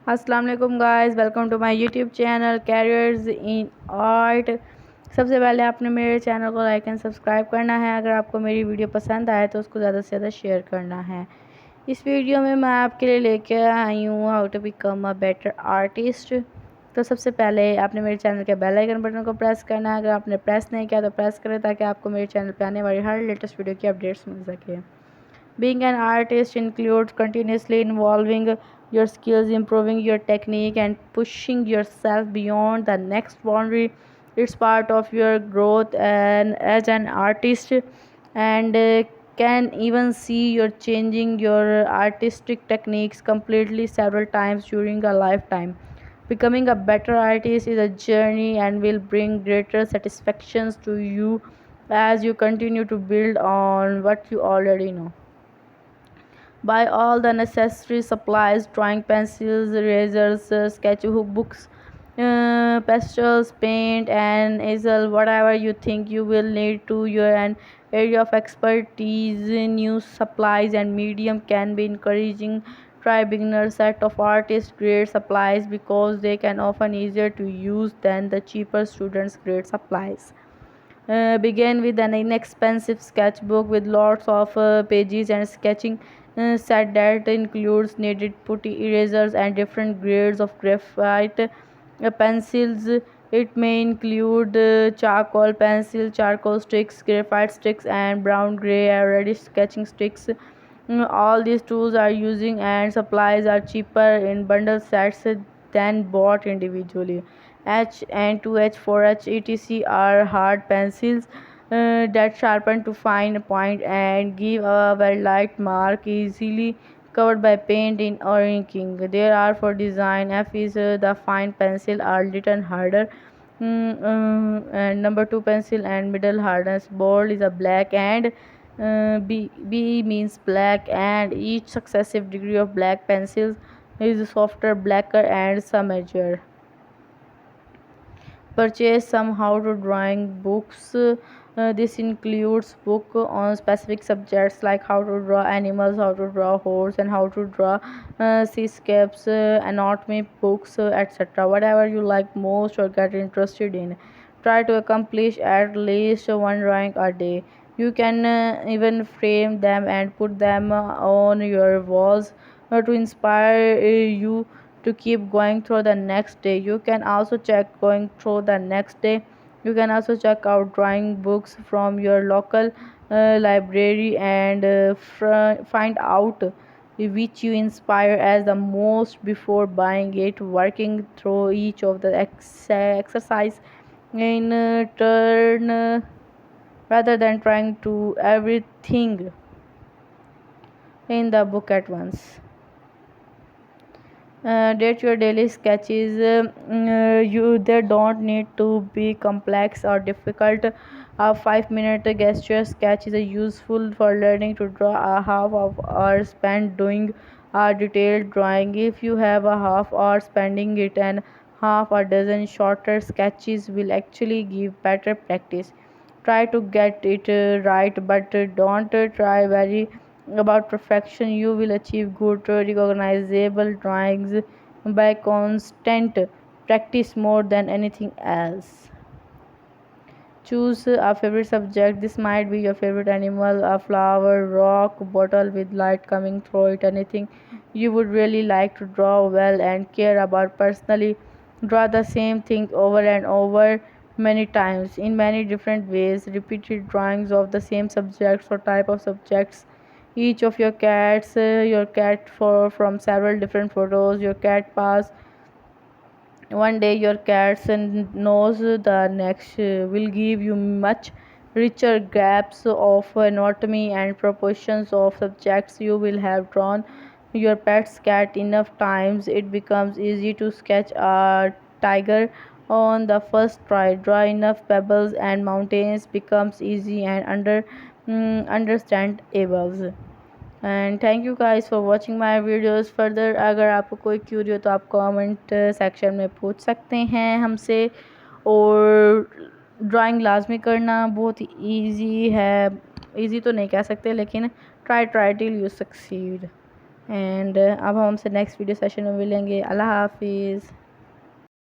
अस्सलाम वालेकुम guys, welcome to my YouTube channel careers in art. सबसे पहले आपने मेरे चैनल को लाइक एंड सब्सक्राइब करना है। अगर आपको मेरी वीडियो पसंद आए तो उसको ज़्यादा से ज़्यादा शेयर करना है। इस वीडियो में मैं आपके लिए लेकर आई हूँ how to become a better artist. तो सबसे पहले आपने मेरे चैनल के बेल आइकन बटन को प्रेस करना है। अगर आपने प्रेस नहीं किया तो प्रेस करें ताकि आपको मेरे चैनल पर आने वाली हर लेटेस्ट वीडियो की अपडेट्स मिल सके। Being an artist includes continuously involving your skills, improving your technique, and pushing yourself beyond the next boundary. It's part of your growth and as an artist, and can even see you're changing your artistic techniques completely several times during a lifetime. Becoming a better artist is a journey and will bring greater satisfactions to you as you continue to build on what you already know. Buy all the necessary supplies: drawing pencils, erasers, sketchbook books, pastels, paint, and easel, whatever you think you will need to your an area of expertise. New supplies and medium can be encouraging. Try beginner set of artist grade supplies because they can often easier to use than the cheaper students grade supplies. Begin with an inexpensive sketchbook with lots of pages and sketching set that includes needed putty, erasers, and different grades of graphite pencils. It may include charcoal pencil, charcoal sticks, graphite sticks, and brown, gray, and reddish sketching sticks. All these tools are using and supplies are cheaper in bundle sets than bought individually. H and 2H, 4H, etc. are hard pencils that sharpen to find a point and give a very light mark, easily covered by paint in or inking. There are for design. F is the fine pencil are little harder. And number 2 pencil and middle hardness. Bold is a black and B means black, and each successive degree of black pencils is softer, blacker, and smudgier. Purchase some how to drawing books. This includes book on specific subjects like how to draw animals, how to draw horse, and how to draw seascapes, anatomy books, etc. Whatever you like most or get interested in. Try to accomplish at least one drawing a day. You can even frame them and put them on your walls to inspire you to keep going through the next day. You can also check going through the next day. You can also check out drawing books from your local library and find out which you inspire as the most before buying it. Working through each of the exercise in turn rather than trying to everything in the book at once. Date your daily sketches. You They don't need to be complex or difficult. A 5-minute gesture sketch is useful for learning to draw. A half of hour spent doing a detailed drawing. If you have a half hour spending it, and half a dozen shorter sketches will actually give better practice. Try to get it right, but don't try very about perfection. You will achieve good recognizable drawings by constant practice more than anything else. Choose a favorite subject. This might be your favorite animal, a flower, rock, bottle with light coming through it, anything you would really like to draw well and care about personally. Draw the same thing over and over many times in many different ways. Repeated drawings of the same subjects or type of subjects. Each of your cat for from several different photos. Your cat pass one day, your cat's nose the next will give you much richer grasp of anatomy and proportions of subjects you will have drawn your pet's cat enough times. It becomes easy to sketch a tiger on the first try. Draw enough pebbles and mountains becomes easy and understandable. And thank you guys for watching my videos. Further अगर आपको कोई Curie हो तो आप comment section में पूछ सकते हैं हमसे। और ड्राइंग लाजमी करना बहुत इजी है। इजी तो नहीं कह सकते, लेकिन try till you succeed. And अब हम हमसे नेक्स्ट वीडियो सेशन में मिलेंगे। अल्लाह हाफिज़।